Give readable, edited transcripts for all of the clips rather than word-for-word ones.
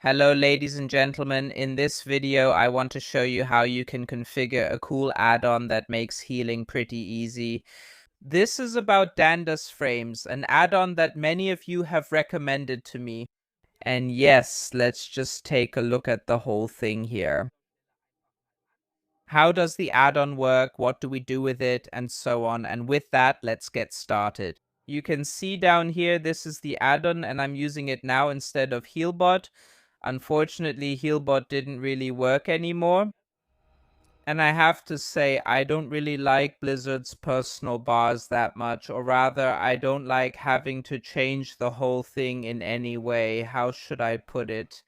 Hello ladies and gentlemen, in this video I want to show you how you can configure a cool add-on that makes healing pretty easy. This is about Addons frames, an add-on that many of you have recommended to me. And yes, let's just take a look at the whole thing here. How does the add-on work? What do we do with it? And so on. And with that, let's get started. You can see down here, this is the add-on and I'm using it now instead of Healbot. Unfortunately, Healbot didn't really work anymore. And I have to say, I don't really like Blizzard's personal bars that much, or rather, I don't like having to change the whole thing in any way. How should I put it?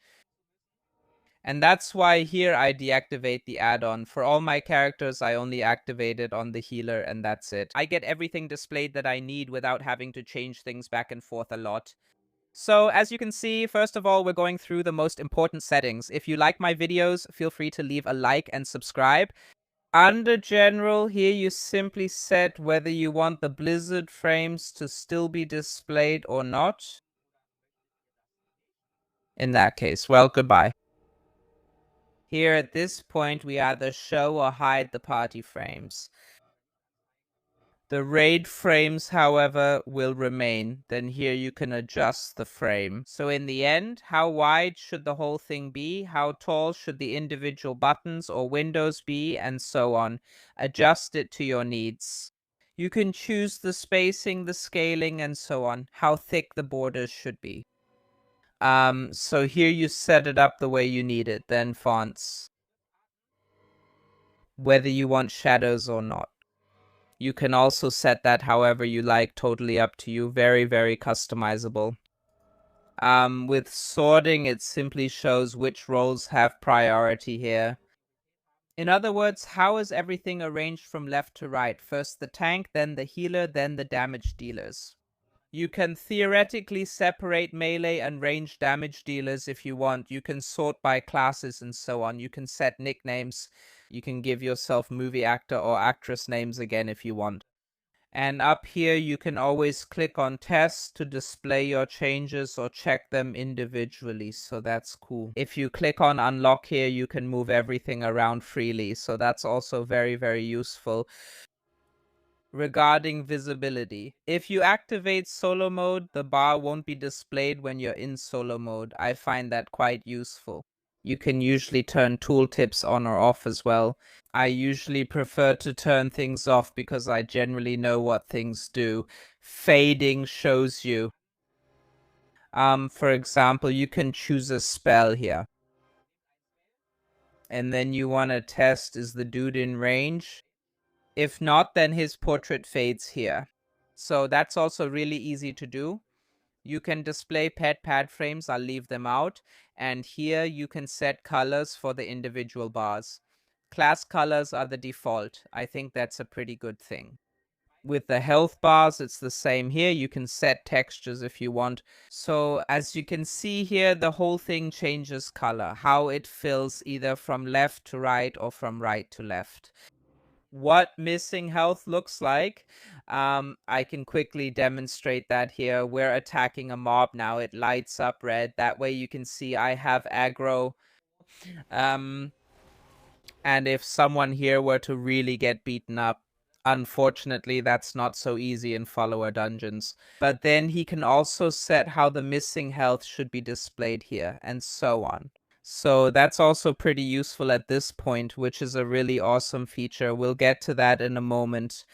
And that's why here I deactivate the add-on. For all my characters, I only activate it on the healer and that's it. I get everything displayed that I need without having to change things back and forth a lot. So as you can see, first of all, we're going through the most important settings. If you like my videos, feel free to leave a like and subscribe. Under general, here you simply set whether you want the Blizzard frames to still be displayed or not. In that case, well, goodbye. Here at this point, we either show or hide the party frames. The raid frames, however, will remain. Then here you can adjust the frame. So in the end, how wide should the whole thing be? How tall should the individual buttons or windows be? And so on. Adjust it to your needs. You can choose the spacing, the scaling, and so on. How thick the borders should be. So here you set it up the way you need it. Then fonts. Whether you want shadows or not. You can also set that however you like, totally up to you. Very, very customizable. With sorting, it simply shows which roles have priority here. In other words, how is everything arranged from left to right? First the tank, then the healer, then the damage dealers. You can theoretically separate melee and range damage dealers if you want. You can sort by classes and so on. You can set nicknames. You can give yourself movie actor or actress names again if you want. And up here you can always click on test to display your changes or check them individually, so that's cool. If you click on unlock here, you can move everything around freely, so that's also very, very useful. Regarding visibility, if you activate solo mode, the bar won't be displayed when you're in solo mode. I find that quite useful. You can usually turn tooltips on or off as well. I usually prefer to turn things off because I generally know what things do. Fading shows you. For example, you can choose a spell here. And then you want to test, is the dude in range? If not, then his portrait fades here. So that's also really easy to do. You can display pet pad frames, I'll leave them out. And here you can set colors for the individual bars. Class colors are the default. I think that's a pretty good thing. With the health bars, it's the same here. You can set textures if you want. So as you can see here, the whole thing changes color, how it fills either from left to right or from right to left. What missing health looks like, I can quickly demonstrate that here. We're attacking a mob now. It lights up red. That way you can see I have aggro. And if someone here were to really get beaten up, unfortunately, that's not so easy in follower dungeons. But then he can also set how the missing health should be displayed here, and so on. So that's also pretty useful at this point, which is a really awesome feature. We'll get to that in a moment.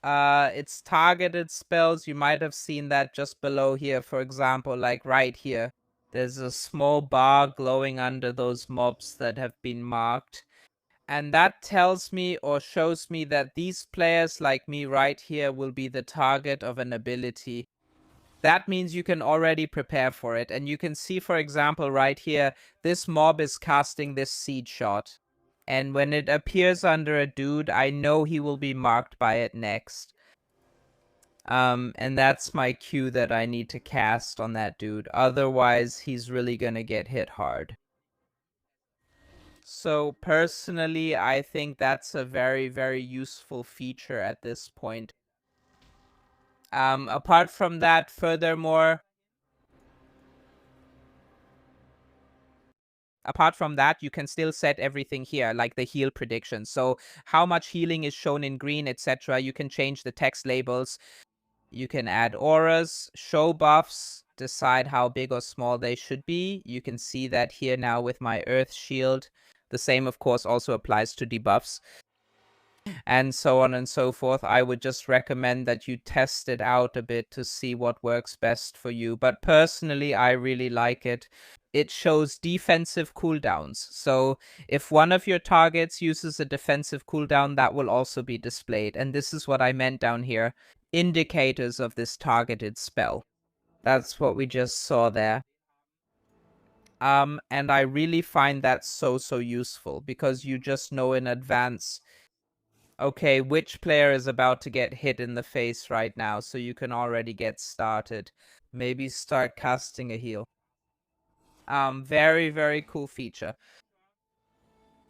It's targeted spells. You might have seen that just below here, for example, like right here. There's a small bar glowing under those mobs that have been marked. And that tells me or shows me that these players like me right here will be the target of an ability. That means you can already prepare for it. And you can see, for example, right here, this mob is casting this seed shot. And when it appears under a dude, I know he will be marked by it next. And that's my cue that I need to cast on that dude. Otherwise, he's really gonna get hit hard. So personally, I think that's a very, very useful feature at this point. Apart from that, furthermore, Apart from that, you can still set everything here, like the heal prediction. So how much healing is shown in green, etc. You can change the text labels. You can add auras, show buffs, decide how big or small they should be. You can see that here now with my Earth Shield. The same, of course, also applies to debuffs, and so on and so forth. I would just recommend that you test it out a bit to see what works best for you. But personally, I really like it. It shows defensive cooldowns. So if one of your targets uses a defensive cooldown, that will also be displayed. And this is what I meant down here. Indicators of this targeted spell. That's what we just saw there. And I really find that so useful, because you just know in advance, okay, which player is about to get hit in the face right now, so you can already get started. Maybe start casting a heal. Very cool feature.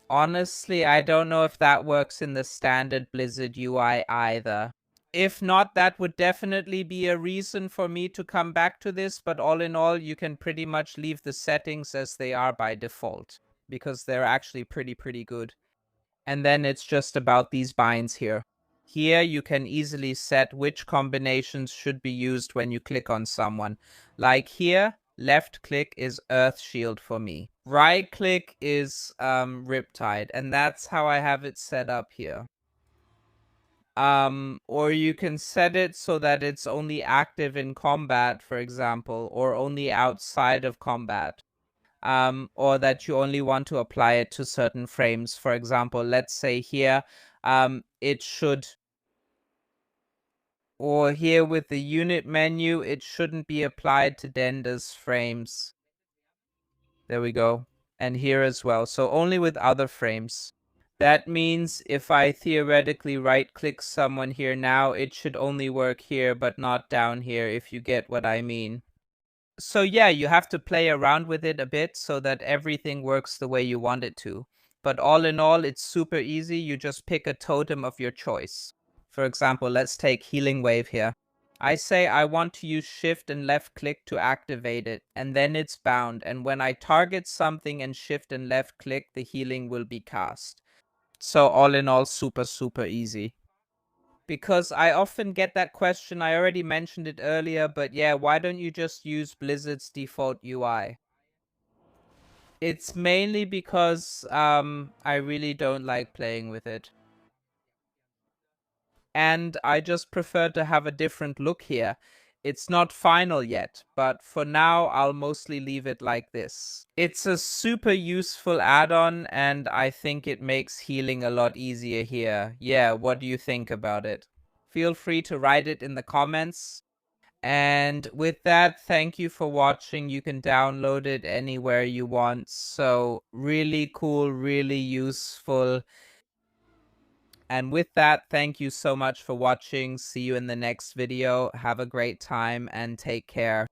Honestly, I don't know if that works in the standard Blizzard UI either. If not, that would definitely be a reason for me to come back to this, but all in all, you can pretty much leave the settings as they are by default, because they're actually pretty good. And then it's just about these binds here. Here you can easily set which combinations should be used when you click on someone. Like here, left click is Earth Shield for me. Right click is Riptide, and that's how I have it set up here. Or you can set it so that it's only active in combat, for example, or only outside of combat. Or that you only want to apply it to certain frames. For example, let's say here, it should, or here with the unit menu, it shouldn't be applied to Dender's frames. There we go. And here as well. So only with other frames. That means if I theoretically right-click someone here now, it should only work here, but not down here, if you get what I mean. So yeah, you have to play around with it a bit so that everything works the way you want it to. But all in all, it's super easy. You just pick a totem of your choice. For example, let's take Healing Wave here. I say I want to use shift and left click to activate it, and then it's bound. And when I target something and shift and left click, the healing will be cast. So all in all, super easy. Because I often get that question, I already mentioned it earlier, but yeah, why don't you just use Blizzard's default UI? It's mainly because I really don't like playing with it. And I just prefer to have a different look here. It's not final yet, but for now I'll mostly leave it like this. It's a super useful add-on, and I think it makes healing a lot easier here. Yeah, what do you think about it? Feel free to write it in the comments. And with that, thank you for watching. You can download it anywhere you want. So really cool, really useful. And with that, thank you so much for watching. See you in the next video. Have a great time and take care.